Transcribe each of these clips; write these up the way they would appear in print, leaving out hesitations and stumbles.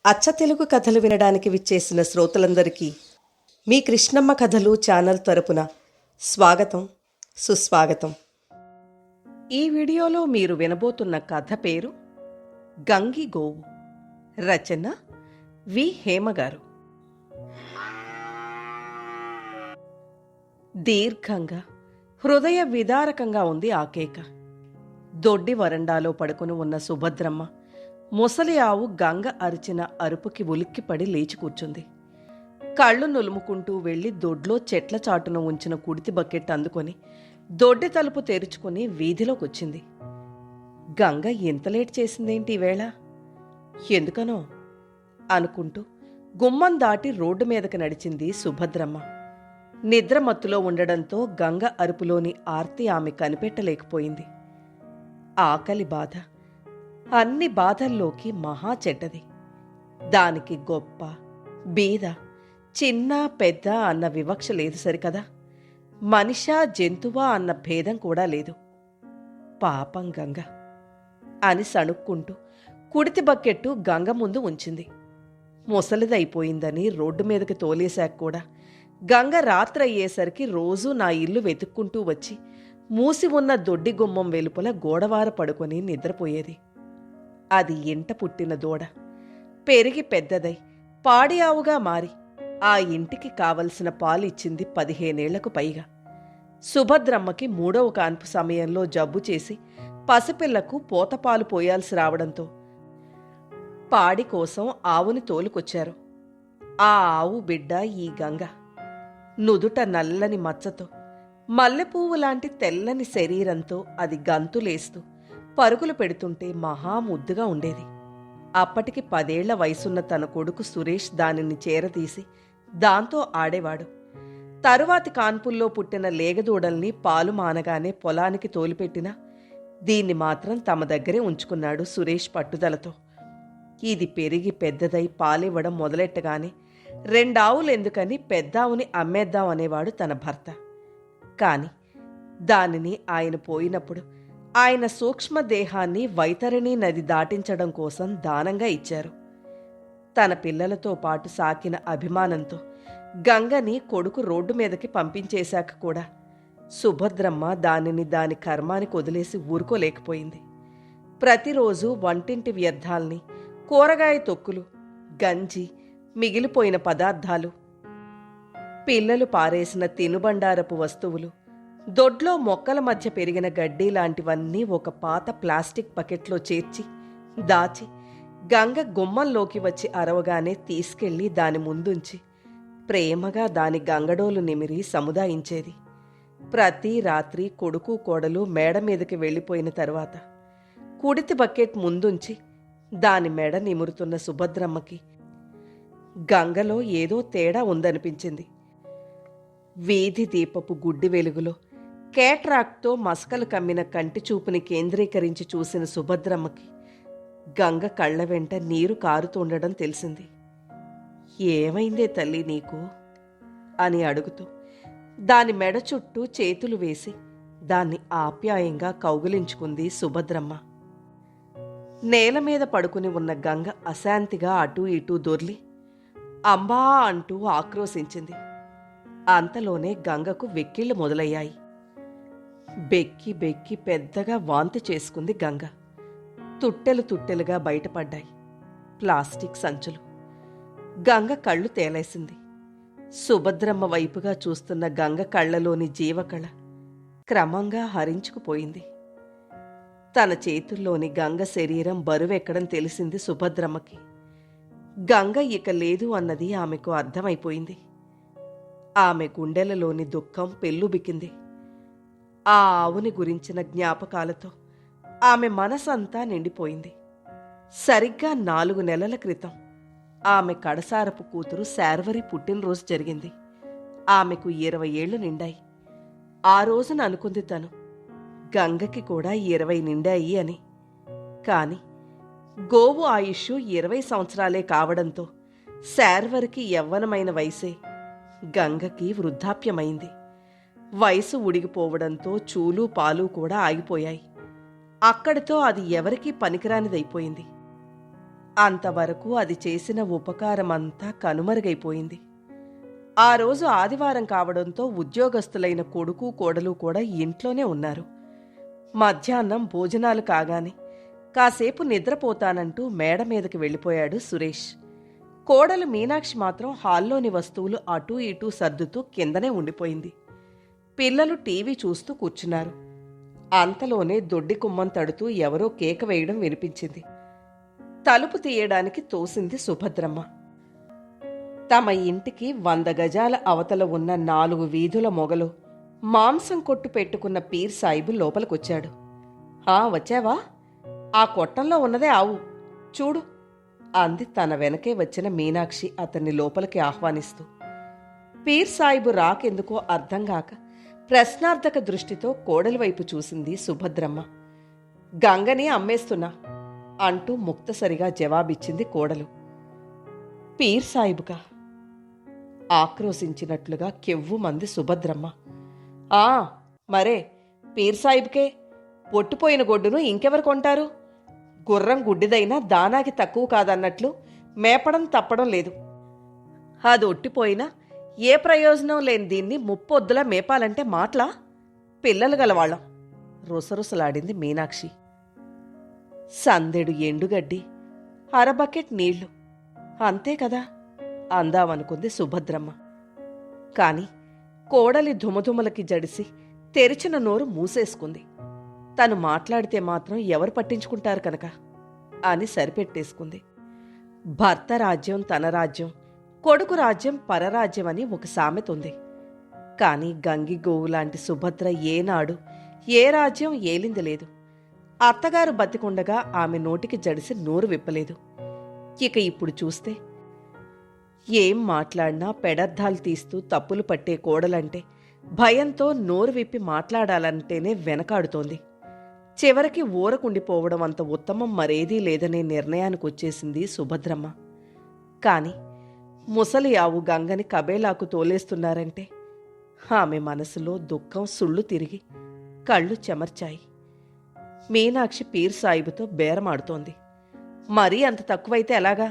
అచ్చ తెలుగు కథలు వినడానికి విచ్చేసిన శ్రోతలందరికీ మీ కృష్ణమ్మ కథలు ఛానల్ తరపున స్వాగతం, సుస్వాగతం. ఈ వీడియోలో మీరు వినబోతున్న కథ పేరు గంగి గోవు. రచన వి హేమగారు. దీర్ఘంగా, హృదయ విదారకంగా ఉంది ఆ కేక. దొడ్డి వరండాలో పడుకుని ఉన్న సుభద్రమ్మ ముసలి ఆవు గంగ అరిచిన అరుపుకి ఉలిక్కిపడి లేచి కూర్చుంది. కళ్ళు నులుముకుంటూ వెళ్లి దొడ్లో చెట్ల చాటున ఉంచిన కుడితి బకెట్ అందుకొని దొడ్డి తలుపు తెరుచుకుని వీధిలోకొచ్చింది. గంగ ఎంత లేట్ చేసిందేంటి ఈవేళ? ఎందుకనో అనుకుంటూ గుమ్మం దాటి రోడ్డు మీదకి నడిచింది సుభద్రమ్మ. నిద్రమత్తులో ఉండడంతో గంగ అరుపులోని ఆర్తి ఆమె కనిపెట్టలేకపోయింది. ఆకలి బాధ అన్ని బాధల్లోకి మహా చెడ్డది. దానికి గొప్ప, బీద, చిన్న, పెద్ద అన్న వివక్ష లేదు సరికదా. మనిషా జంతువా అన్న భేదం కూడా లేదు. పాపం గంగ అని సణుక్కుంటూ కుడితి బకెట్టు గంగ ముందు ఉంచింది. ముసలిదైపోయిందని రోడ్డు మీదకి తోలేశాక కూడా గంగ రాత్రి అయ్యేసరికి రోజూ నా ఇల్లు వెతుక్కుంటూ వచ్చి మూసి ఉన్న దొడ్డి గుమ్మం వెలుపల గోడవార పడుకొని నిద్రపోయేది. అది ఇంట పుట్టిన దూడ పెరిగి పెద్దదై పాడి ఆవుగా మారి ఆ ఇంటికి కావలసిన పాలు ఇచ్చింది 15 ఏళ్లకు పైగా. సుభద్రమ్మకి 3వ కాన్పు సమయంలో జబ్బు చేసి పసిపిల్లకు పోతపాలు పోయాల్సి రావడంతో పాడి కోసం ఆవుని తోలుకొచ్చారు. ఆ ఆవు బిడ్డ ఈ గంగ. నుదుట నల్లని మచ్చతో, మల్లెపువ్వు లాంటి తెల్లని శరీరంతో అది గంతులేస్తూ పరుగులు పెడుతుంటే మహా ముద్దుగా ఉండేది. అప్పటికి 10 ఏళ్ల వయసున్న తన కొడుకు సురేష్ దానిని చేరదీసి దాంతో ఆడేవాడు. తరువాతి కాన్పుల్లో పుట్టిన లేగదూడల్ని పాలు మానగానే పొలానికి తోలిపెట్టినా దీన్ని మాత్రం తమ దగ్గరే ఉంచుకున్నాడు సురేష్ పట్టుదలతో. ఇది పెరిగి పెద్దదై పాలివ్వడం మొదలెట్టగానే 2 ఆవులెందుకని పెద్దావుని అమ్మేద్దాం అనేవాడు తన భర్త. కాని దానిని ఆయన పోయినప్పుడు ఆయన సూక్ష్మదేహాన్ని వైతరణి నది దాటించడం కోసం దానంగా ఇచ్చారు. తన పిల్లలతో పాటు సాకిన అభిమానంతో గంగని కొడుకు రోడ్డు మీదకి పంపించేశాక కూడా సుభద్రమ్మ దానిని దాని కర్మానికి వదిలేసి ఊరుకోలేకపోయింది. ప్రతిరోజు వంటింటి వ్యర్థాల్ని, కూరగాయ తొక్కులు, గంజి, మిగిలిపోయిన పదార్థాలు, పిల్లలు పారేసిన తినుబండారపు వస్తువులు, దొడ్లో మొక్కల మధ్య పెరిగిన గడ్డి లాంటివన్నీ ఒక పాత ప్లాస్టిక్ బకెట్లో చేర్చి దాచి గంగ గుమ్మంలోకి వచ్చి అరవగానే తీసుకెళ్లి దాని ముందుంచి ప్రేమగా దాని గంగడోలు నిమిరి సముదాయించేది. ప్రతి రాత్రి కొడుకు కోడలు మేడ మీదకి వెళ్ళిపోయిన తరువాత కుడితి బకెట్ ముందుంచి దాని మెడ నిమురుతున్న సుభద్రమ్మకి గంగలో ఏదో తేడా ఉందనిపించింది. వీధి దీపపు గుడ్డి వెలుగులో కేట్రాక్ట్తో మస్కలు కమ్మిన కంటి చూపుని కేంద్రీకరించి చూసిన సుభద్రమ్మకి గంగ కళ్ల వెంట నీరు కారుతుండడం తెలిసింది. ఏమైందే తల్లి నీకు అని అడుగుతూ దాని మెడ చుట్టూ చేతులు వేసి దాన్ని ఆప్యాయంగా కౌగిలించుకుంది సుభద్రమ్మ. నేల మీద పడుకుని ఉన్న గంగ అశాంతిగా అటూ ఇటూ దొర్లి అంబా అంటూ ఆక్రోశించింది. అంతలోనే గంగకు వెక్కిళ్లు మొదలయ్యాయి. బెక్కి బెక్కి పెద్దగా వాంతి చేసుకుంది గంగ. తుట్టెలు తుట్టెలుగా బయటపడ్డాయి ప్లాస్టిక్ సంచులు. గంగ కళ్ళు తేలేసింది. సుభద్రమ్మ వైపుగా చూస్తున్న గంగ కళ్లలోని జీవకళ క్రమంగా హరించుకుపోయింది. తన చేతుల్లోని గంగ శరీరం బరువెక్కడం తెలిసింది సుభద్రమ్మకి. గంగ ఇక లేదు అన్నది ఆమెకు అర్థమైపోయింది. ఆమె గుండెలలోని దుఃఖం పెల్లుబికింది. ఆ ఆవుని గురించిన జ్ఞాపకాలతో ఆమె మనసంతా నిండిపోయింది. సరిగ్గా 4 నెలల క్రితం ఆమె కడసారపు కూతురు శార్వరి పుట్టినరోజు జరిగింది. ఆమెకు 20 ఏళ్లు నిండాయి. ఆ రోజున అనుకుంది తను గంగకి కూడా 20 నిండాయి అని. కాని గోవు ఆయుష్ 20 సంవత్సరాలే కావడంతో శార్వరికి యవ్వనమైన వయసే గంగకి వృద్ధాప్యమైంది. వయసు ఉడిగిపోవడంతో చూలు పాలు కూడా ఆగిపోయాయి. అక్కడితో అది ఎవరికీ పనికిరానిదైపోయింది. అంతవరకు అది చేసిన ఉపకారమంతా కనుమరుగైపోయింది. ఆ రోజు ఆదివారం కావడంతో ఉద్యోగస్తులైన కొడుకు కోడలు కూడా ఇంట్లోనే ఉన్నారు. మధ్యాహ్నం భోజనాలు కాగానే కాసేపు నిద్రపోతానంటూ మేడ మీదకి వెళ్ళిపోయాడు సురేష్. కోడలు మీనాక్షి మాత్రం హాల్లోని వస్తువులు అటూ ఇటూ సర్దుతూ కిందనే ఉండిపోయింది. పిల్లలు టీవీ చూస్తూ కూర్చున్నారు. అంతలోనే దొడ్డి కుమ్మం తడుతూ ఎవరో కేక వేయడం వినిపించింది. తలుపు తీయడానికి తోసింది సుభద్రమ్మ. తమ ఇంటికి 100 గజాల అవతల ఉన్న 4 వీధుల మొగలు మాంసం కొట్టు పెట్టుకున్న పీర్ సాయిబు లోపలికొచ్చాడు. వచ్చావా? ఆ కొట్టంలో ఉన్నదే ఆవు చూడు అంది తన వెనకే వచ్చిన మీనాక్షి అతన్ని లోపలికి ఆహ్వానిస్తూ. పీర్ సాయిబు రాకెందుకో అర్థంగాక ప్రశ్నార్థక దృష్టితో కోడలి వైపు చూసింది సుభద్రమ్మ. గంగని అమ్మేస్తున్నా అంటూ ముక్తసరిగా జవాబిచ్చింది కోడలు. పీర్ సాయిబుకా? ఆక్రోశించినట్లుగా కెవ్వుమంది సుభద్రమ్మ. మరే పీర్ సాయిబుకే. పొట్టిపోయిన గొడ్డును ఇంకెవరు కొంటారు? గుర్రం గుడ్డిదైనా దానాకి తక్కువ కాదన్నట్లు మేపడం తప్పడం లేదు. అది ఒట్టిపోయినా ఏ ప్రయోజనం లేని దీన్ని ముప్పొద్దులా మేపాలంటే మాటలా? పిల్లలు గలవాళ్ళం రుసరుసలాడింది మీనాక్షి. సందెడు ఎండుగడ్డి, అరబకెట్ నీళ్లు అంతే కదా అందామనుకుంది సుభద్రమ్మ. కాని కోడలి ధుమధుమలకి జడిసి తెరిచిన నోరు మూసేసుకుంది. తను మాట్లాడితే మాత్రం ఎవరు పట్టించుకుంటారు కనుక అని సరిపెట్టేసుకుంది. భర్త రాజ్యం తన రాజ్యం, కొడుకు రాజ్యం పరరాజ్యం అని ఒక సామెత ఉంది. కాని గంగి గోవు లాంటి సుభద్ర ఏనాడు ఏ రాజ్యం ఏలింది లేదు. అత్తగారు బతికుండగా ఆమె నోటికి జడిసి నోరు విప్పలేదు. ఇక ఇప్పుడు చూస్తే ఏం మాట్లాడినా పెడర్థాలు తీస్తూ తప్పులు పట్టే కోడలంటే భయంతో నోరు విప్పి మాట్లాడాలంటేనే వెనకాడుతోంది. చివరికి ఊరకుండిపోవడం అంత ఉత్తమం మరేదీ లేదనే నిర్ణయానికొచ్చేసింది సుభద్రమ్మ. కాని ముసలి ఆవు గంగని కబేలాకు తోలేస్తున్నారంటే ఆమె మనసులో దుఃఖం సుళ్ళు తిరిగి కళ్ళు చెమర్చాయి. మీనాక్షి పీర్ సాయిబుతో బేరమాడుతోంది. మరీ అంత తక్కువైతే ఎలాగా?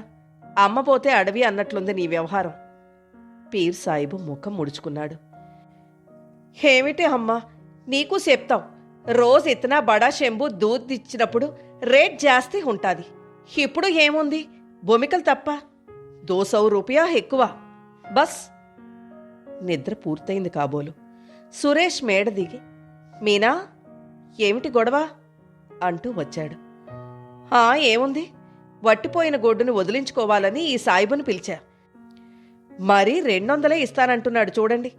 అమ్మపోతే అడవి అన్నట్లుంది నీ వ్యవహారం. పీర్ సాయిబు ముఖం ముడుచుకున్నాడు. ఏమిటి అమ్మా, నీకు చెప్తాం. రోజు ఇతనా బడా శంభు దూద్ ఇచ్చినప్పుడు రేట్ జాస్తి ఉంటాది. ఇప్పుడు ఏముంది, బొమికలు తప్ప 200 రూపాయ ఎక్కువ బస్. నిద్ర పూర్తయింది కాబోలు. సురేష్ మేడ దిగి, మీనా ఏమిటి గొడవ అంటూ వచ్చాడు. ఏముంది, వట్టిపోయిన గొడ్డును వదిలించుకోవాలని ఈ సాయిబును పిలిచా. మరీ 200 ఇస్తానంటున్నాడు చూడండి.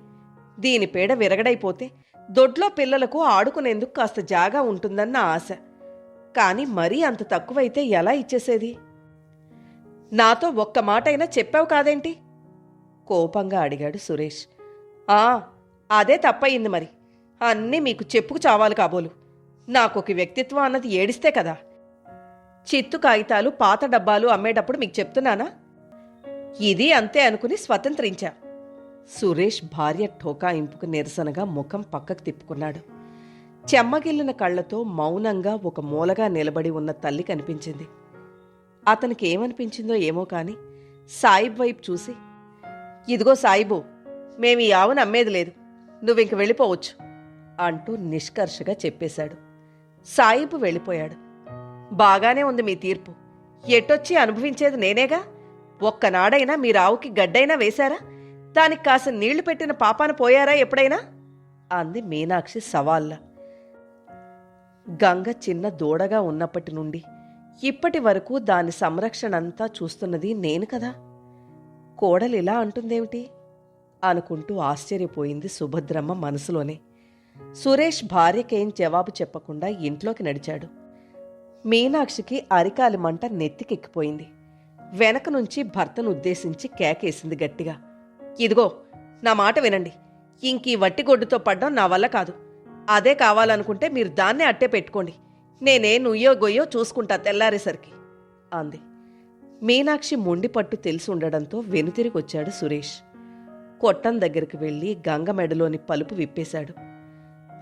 దీని పేడ విరగడైపోతే దొడ్లో పిల్లలకు ఆడుకునేందుకు కాస్త జాగా ఉంటుందన్న ఆశ. కాని మరీ అంత తక్కువైతే ఎలా ఇచ్చేసేది? నాతో ఒక్క మాటైనా చెప్పావు కాదేంటి? కోపంగా అడిగాడు సురేష్. అదే తప్పయింది మరి. అన్నీ మీకు చెప్పుకు చావాలి కాబోలు. నాకొక వ్యక్తిత్వం అన్నది ఏడిస్తే కదా. చిత్తు కాగితాలు పాత డబ్బాలు అమ్మేటప్పుడు మీకు చెప్తున్నానా? ఇది అంతే అనుకుని స్వతంత్రించా. సురేష్ భార్య ఠోకాయింపుకు నిరసనగా ముఖం పక్కకు తిప్పుకున్నాడు. చెమ్మగిల్లిన కళ్లతో మౌనంగా ఒక మూలగా నిలబడి ఉన్న తల్లి కనిపించింది. అతనికి ఏమనిపించిందో ఏమో కాని సాయిబ్ వైపు చూసి, ఇదిగో సాయిబు, మేమీ ఆవును అమ్మేది లేదు, నువ్వింక వెళ్ళిపోవచ్చు అంటూ నిష్కర్షగా చెప్పేశాడు. సాయిబు వెళ్ళిపోయాడు. బాగానే ఉంది మీ తీర్పు. ఎటొచ్చి అనుభవించేది నేనేగా. ఒక్కనాడైనా మీ రావుకి గడ్డైనా వేశారా? దానికి కాస్త నీళ్లు పెట్టిన పాపాన పోయారా ఎప్పుడైనా? అంది మీనాక్షి సవాల్లా. గంగ చిన్న దూడగా ఉన్నప్పటి నుండి ఇప్పటి వరకు దాని సంరక్షణంతా చూస్తున్నది నేను కదా. కోడలిలా అంటుందేమిటి అనుకుంటూ ఆశ్చర్యపోయింది సుభద్రమ్మ మనసులోనే. సురేష్ భార్యకేం జవాబు చెప్పకుండా ఇంట్లోకి నడిచాడు. మీనాక్షికి అరికాలి మంట నెత్తికెక్కిపోయింది. వెనక నుంచి భర్తను ఉద్దేశించి కేకేసింది గట్టిగా. ఇదిగో, నా మాట వినండి. ఇంకీ వట్టిగొడ్డుతో పడ్డం నా వల్ల కాదు. అదే కావాలనుకుంటే మీరు దాన్నే అట్టే పెట్టుకోండి. నేనే నుయ్యో గొయ్యో చూసుకుంటా తెల్లారేసరికి అంది. మీనాక్షి మొండిపట్టు తెలిసి ఉండడంతో వెనుతిరిగొచ్చాడు సురేష్. కొట్టం దగ్గరికి వెళ్లి గంగ మెడలోని పలుపు విప్పేశాడు.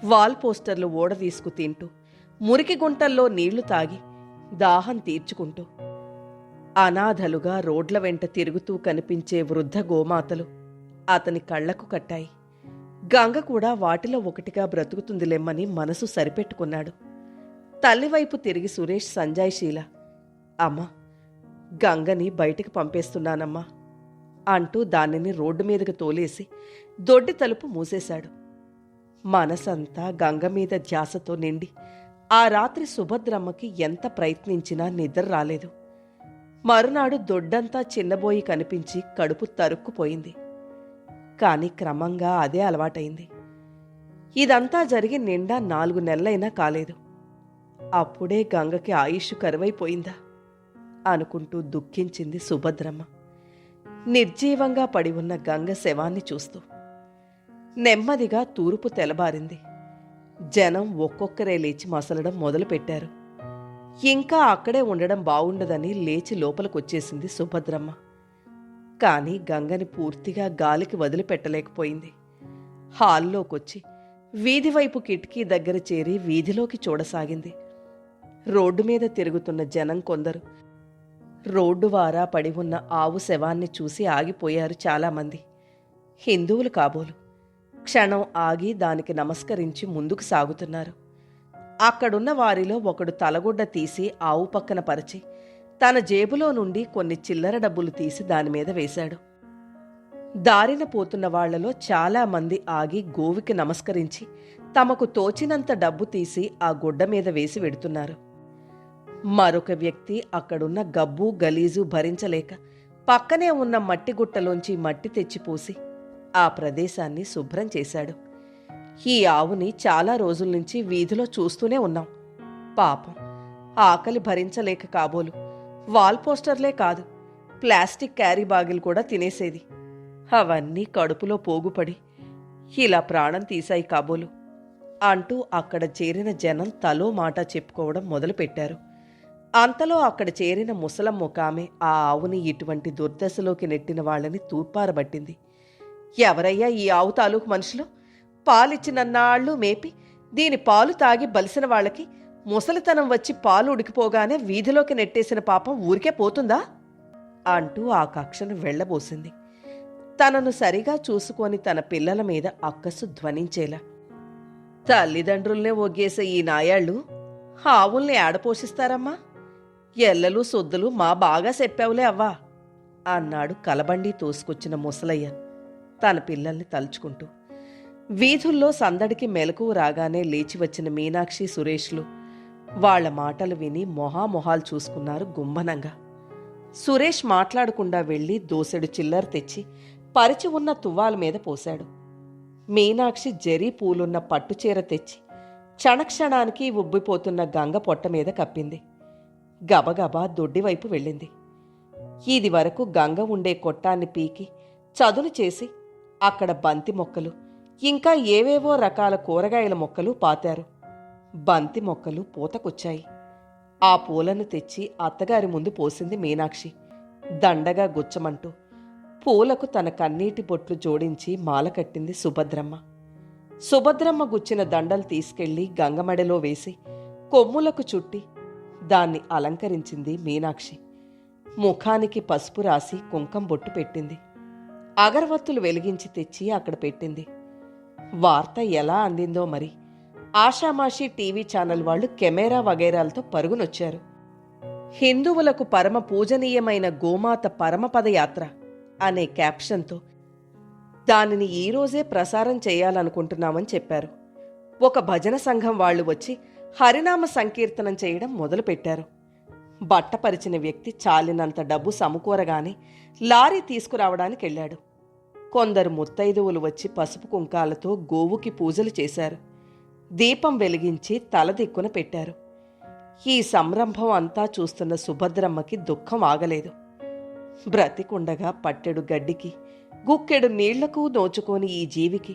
వాల్ పోస్టర్లు ఓడదీసుకు తింటూ, మురికి గుంటల్లో నీళ్లు తాగి దాహం తీర్చుకుంటూ అనాథలుగా రోడ్ల వెంట తిరుగుతూ కనిపించే వృద్ధ గోమాతలు అతని కళ్లకు కట్టాయి. గంగ కూడా వాటిలో ఒకటిగా బ్రతుకుతుందిలెమ్మని మనసు సరిపెట్టుకున్నాడు. తల్లివైపు తిరిగి సురేష్ సంజాయిషీల, అమ్మా, గంగని బయటికి పంపేస్తున్నానమ్మా అంటూ దానిని రోడ్డు మీదకు తోలేసి దొడ్డి తలుపు మూసేశాడు. మనసంతా గంగ మీద ధ్యాసతో నిండి ఆ రాత్రి సుభద్రమ్మకి ఎంత ప్రయత్నించినా నిద్ర రాలేదు. మరునాడు దొడ్డంతా చిన్నబోయి కనిపించి కడుపు తరుక్కుపోయింది. కాని క్రమంగా అదే అలవాటైంది. ఇదంతా జరిగి నిండా 4 నెలలైనా కాలేదు. అప్పుడే గంగకి ఆయుష్ కరువైపోయిందా అనుకుంటూ దుఃఖించింది సుభద్రమ్మ, నిర్జీవంగా పడి ఉన్న గంగ శవాన్ని చూస్తూ. నెమ్మదిగా తూర్పు తెలబారింది. జనం ఒక్కొక్కరే లేచి మసలడం మొదలుపెట్టారు. ఇంకా అక్కడే ఉండడం బావుండదని లేచి లోపలికొచ్చేసింది సుభద్రమ్మ. కాని గంగని పూర్తిగా గాలికి వదిలిపెట్టలేకపోయింది. హాల్లోకొచ్చి వీధివైపు కిటికీ దగ్గర చేరి వీధిలోకి చూడసాగింది. రోడ్డు మీద తిరుగుతున్న జనం కొందరు రోడ్డు వారా పడి ఉన్న ఆవు శవాన్ని చూసి ఆగిపోయారు. చాలామంది హిందువులు కాబోలు క్షణం ఆగి దానికి నమస్కరించి ముందుకు సాగుతున్నారు. అక్కడున్న వారిలో ఒకడు తలగుడ్డ తీసి ఆవు పక్కన పరిచి తన జేబులో నుండి కొన్ని చిల్లర డబ్బులు తీసి దానిమీద వేశాడు. దారిన పోతున్న వాళ్లలో చాలామంది ఆగి గోవుకి నమస్కరించి తమకు తోచినంత డబ్బు తీసి ఆ గుడ్డ మీద వేసి వెడుతున్నారు. మరొక వ్యక్తి అక్కడున్న గబ్బు గలీజు భరించలేక పక్కనే ఉన్న మట్టి గుట్టలోంచి మట్టి తెచ్చిపోసి ఆ ప్రదేశాన్ని శుభ్రం చేశాడు. ఈ ఆవుని చాలా రోజుల నుంచి వీధిలో చూస్తూనే ఉన్నాం. పాపం ఆకలి భరించలేక కాబోలు వాల్ పోస్టర్లే కాదు, ప్లాస్టిక్ క్యారీ బాగిల్ కూడా తినేసేది. అవన్నీ కడుపులో పోగుపడి ఇలా ప్రాణం తీశాయి కాబోలు అంటూ అక్కడ చేరిన జనం తలో మాట చెప్పుకోవడం మొదలుపెట్టారు. అంతలో అక్కడ చేరిన ముసలమ్మ ఒకామె ఆ ఆవుని ఇటువంటి దుర్దశలోకి నెట్టిన వాళ్ళని తూర్పారబట్టింది. ఎవరయ్యా ఈ ఆవు తాలూకు మనుషులు? పాలిచ్చినన్నాళ్ళు మేపి దీని పాలు తాగి బలిసిన వాళ్ళకి ముసలితనం వచ్చి పాలు ఉడికిపోగానే వీధిలోకి నెట్టేసిన పాపం ఊరికే పోతుందా అంటూ ఆ కక్షను వెళ్లబోసింది. తనను సరిగా చూసుకొని తన పిల్లల మీద అక్కసు ధ్వనించేలా, తల్లిదండ్రుల్నే ఒగ్గేసే ఈ నాయాళ్ళు ఆవుల్ని ఏడపోషిస్తారమ్మా? ఎల్లలు సొద్దులు మా బాగా చెప్పావులే అవ్వా అన్నాడు కలబండి తోసుకొచ్చిన ముసలయ్య తన పిల్లల్ని తలుచుకుంటూ. వీధుల్లో సందడికి మెలకువ రాగానే లేచి వచ్చిన మీనాక్షి, సురేష్లు వాళ్ల మాటలు విని మొహామొహాలు చూసుకున్నారు గుంభనంగా. సురేష్ మాట్లాడకుండా వెళ్లి దోసెడు చిల్లర తెచ్చి పరిచి ఉన్న తువ్వాల మీద పోశాడు. మీనాక్షి జరీ పూలున్న పట్టుచీర తెచ్చి క్షణక్షణానికి ఉబ్బిపోతున్న గంగ పొట్ట మీద కప్పింది. గబగబా దొడ్డివైపు వెళ్ళింది. ఇది వరకు గంగ ఉండే కొట్టాన్ని పీకి చదును చేసి అక్కడ బంతి మొక్కలు ఇంకా ఏవేవో రకాల కూరగాయల మొక్కలు పాతారు. బంతి మొక్కలు పూతకొచ్చాయి. ఆ పూలను తెచ్చి అత్తగారి ముందు పోసింది మీనాక్షి. దండగా గుచ్చమంటూ పూలకు తన కన్నీటి బొట్లు జోడించి మాల కట్టింది సుభద్రమ్మ. సుభద్రమ్మ గుచ్చిన దండలు తీసుకెళ్లి గంగమడలో వేసి కొమ్ములకు చుట్టి దాన్ని అలంకరించింది మీనాక్షి. ముఖానికి పసుపు రాసి కుంకం బొట్టు పెట్టింది. అగరవత్తులు వెలిగించి తెచ్చి అక్కడ పెట్టింది. వార్త ఎలా అందిందో మరి. ఆషామాషి టీవీ ఛానల్ వాళ్లు కెమెరా వగైరాలతో పరుగునొచ్చారు. హిందువులకు పరమ పూజనీయమైన గోమాత పరమపదయాత్ర అనే క్యాప్షన్తో దానిని ఈరోజే ప్రసారం చేయాలనుకుంటున్నామని చెప్పారు. ఒక భజన సంఘం వాళ్లు వచ్చి హరినామ సంకీర్తనం చేయడం మొదలుపెట్టారు. బట్టపరిచిన వ్యక్తి చాలినంత డబ్బు సమకూరగానే లారీ తీసుకురావడానికెళ్లాడు. కొందరు ముత్తైదువులు వచ్చి పసుపు కుంకాలతో గోవుకి పూజలు చేశారు. దీపం వెలిగించి తల దిక్కున పెట్టారు. ఈ సంరంభం అంతా చూస్తున్న సుభద్రమ్మకి దుఃఖం ఆగలేదు. బ్రతికుండగా పట్టెడు గడ్డికి గుక్కెడు నీళ్లకు నోచుకోని ఈ జీవికి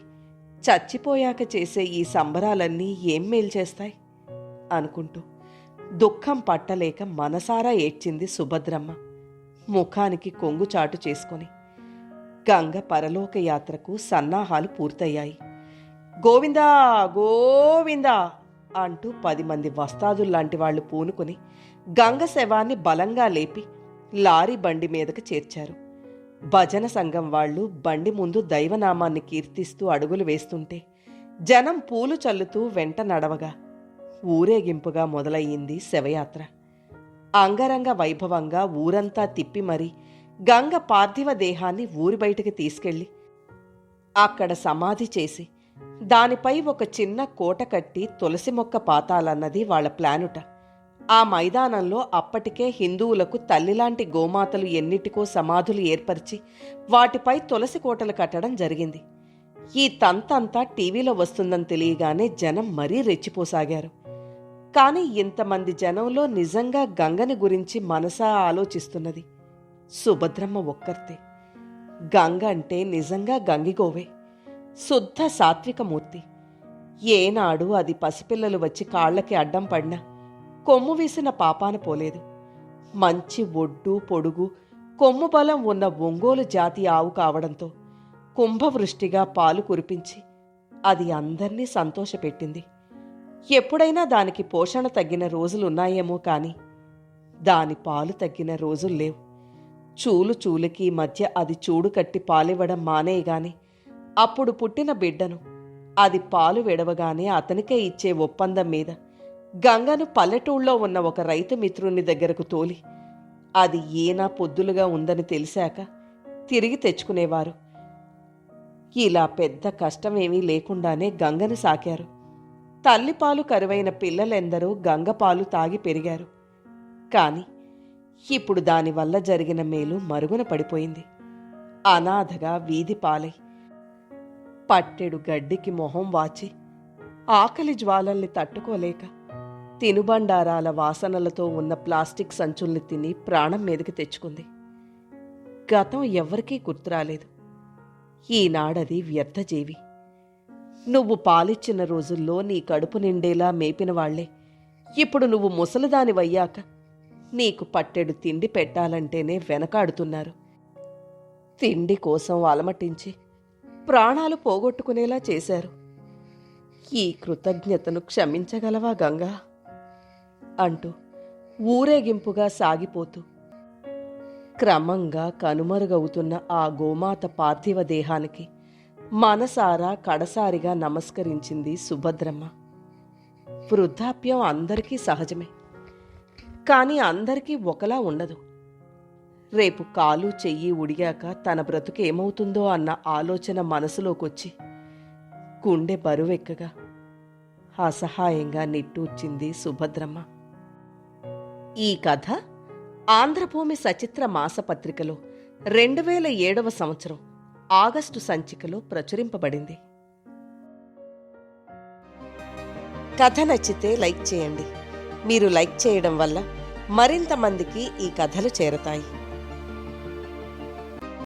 చచ్చిపోయాక చేసే ఈ సంబరాలన్నీ ఏం మేల్చేస్తాయి అనుకుంటూ దుఃఖం పట్టలేక మనసారా ఏడ్చింది సుభద్రమ్మ. ముఖానికి కొంగు చాటు చేసుకొని గంగ పరలోక యాత్రకు సన్నాహాలు పూర్తయ్యాయి. గోవిందా గోవిందా అంటూ 10 మంది వస్తాదుల్లాంటి వాళ్లు పూనుకుని గంగ శవాన్ని బలంగా లేపి లారీ బండి మీదకు చేర్చారు. భజన సంఘం వాళ్ళు బండి ముందు దైవనామాన్ని కీర్తిస్తూ అడుగులు వేస్తుంటే జనం పూలు చల్లుతూ వెంట నడవగా ఊరేగింపుగా మొదలయ్యింది శవయాత్ర. అంగరంగ వైభవంగా ఊరంతా తిప్పి మరీ గంగ పార్థివ దేహాన్ని ఊరి బయటికి తీసుకెళ్లి అక్కడ సమాధి చేసి దానిపై ఒక చిన్న కోట కట్టి తులసి మొక్క పాతాలన్నది వాళ్ల ప్లానుట. ఆ మైదానంలో అప్పటికే హిందువులకు తల్లిలాంటి గోమాతలు ఎన్నిటికో సమాధులు ఏర్పరిచి వాటిపై తులసి కోటలు కట్టడం జరిగింది. ఈ తంతంతా టీవీలో వస్తుందని తెలియగానే జనం మరీ రెచ్చిపోసాగారు. కాని ఇంతమంది జనంలో నిజంగా గంగని గురించి మనసా ఆలోచిస్తున్నది సుభద్రమ్మ ఒక్కర్తే. గంగ అంటే నిజంగా గంగిగోవే, శుద్ధ సాత్వికమూర్తి. ఏనాడు అది పసిపిల్లలు వచ్చి కాళ్లకి అడ్డం పడినా కొమ్ము వీసిన పాపాన పోలేదు. మంచి ఒడ్డు పొడుగు కొమ్ము బలం ఉన్న ఒంగోలు జాతి ఆవు కావడంతో కుంభవృష్టిగా పాలు కురిపించి అది అందర్నీ సంతోషపెట్టింది. ఎప్పుడైనా దానికి పోషణ తగ్గిన రోజులున్నాయేమో కాని దాని పాలు తగ్గిన రోజుల్లేవు. చూలు చూలుకి మధ్య అది చూడు కట్టి పాలివ్వడం మానేయగాని అప్పుడు పుట్టిన బిడ్డను అది పాలు విడవగానే అతనికే ఇచ్చే ఒప్పందం మీద గంగను పల్లెటూళ్ళలో ఉన్న ఒక రైతు మిత్రుని దగ్గరకు తోలి అది ఏనా పొద్దులుగా ఉందని తెలిసాక తిరిగి తెచ్చుకునేవారు. ఇలా పెద్ద కష్టమేమీ లేకుండానే గంగను సాకారు. తల్లిపాలు కరువైన పిల్లలెందరూ గంగపాలు తాగి పెరిగారు. కాని ఇప్పుడు దానివల్ల జరిగిన మేలు మరుగున పడిపోయింది. అనాథగా వీధి పాలై పట్టెడు గడ్డికి మొహం వాచి ఆకలి జ్వాలల్ని తట్టుకోలేక తినుబండారాల వాసనలతో ఉన్న ప్లాస్టిక్ సంచుల్ని తిని ప్రాణం మీదకి తెచ్చుకుంది. గతం ఎవ్వరికీ గుర్తురాలేదు. ఈనాడది వ్యర్థజీవి. నువ్వు పాలిచ్చిన రోజుల్లో నీ కడుపు నిండేలా మేపిన వాళ్లే ఇప్పుడు నువ్వు ముసలిదానివయ్యాక నీకు పట్టెడు తిండి పెట్టాలంటేనే వెనకాడుతున్నారు. తిండి కోసం అలమటించి ప్రాణాలు పోగొట్టుకునేలా చేశారు. ఈ కృతజ్ఞతను క్షమించగలవా గంగా అంటూ ఊరేగింపుగా సాగిపోతూ క్రమంగా కనుమరుగవుతున్న ఆ గోమాత పార్థివ దేహానికి మనసారా కడసారిగా నమస్కరించింది సుభద్రమ్మ. వృద్ధాప్యం అందరికీ సహజమే, కాని అందరికీ ఒకలా ఉండదు. రేపు కాలు చెయ్యి ఉడిగాక తన బ్రతుకేమవుతుందో అన్న ఆలోచన మనసులోకొచ్చి గుండె బరువెక్కగా అసహాయంగా నిట్టూర్చింది సుభద్రమ్మ. ఈ కథ ఆంధ్రభూమి సచిత్ర మాసపత్రికలో 2007 సంవత్సరం ఆగస్టు సంచికలో ప్రచురింపబడింది. కథ నచ్చితే లైక్ చేయండి. మీరు లైక్ చేయడం వల్ల మరింత మందికి ఈ కథలు చేరతాయి.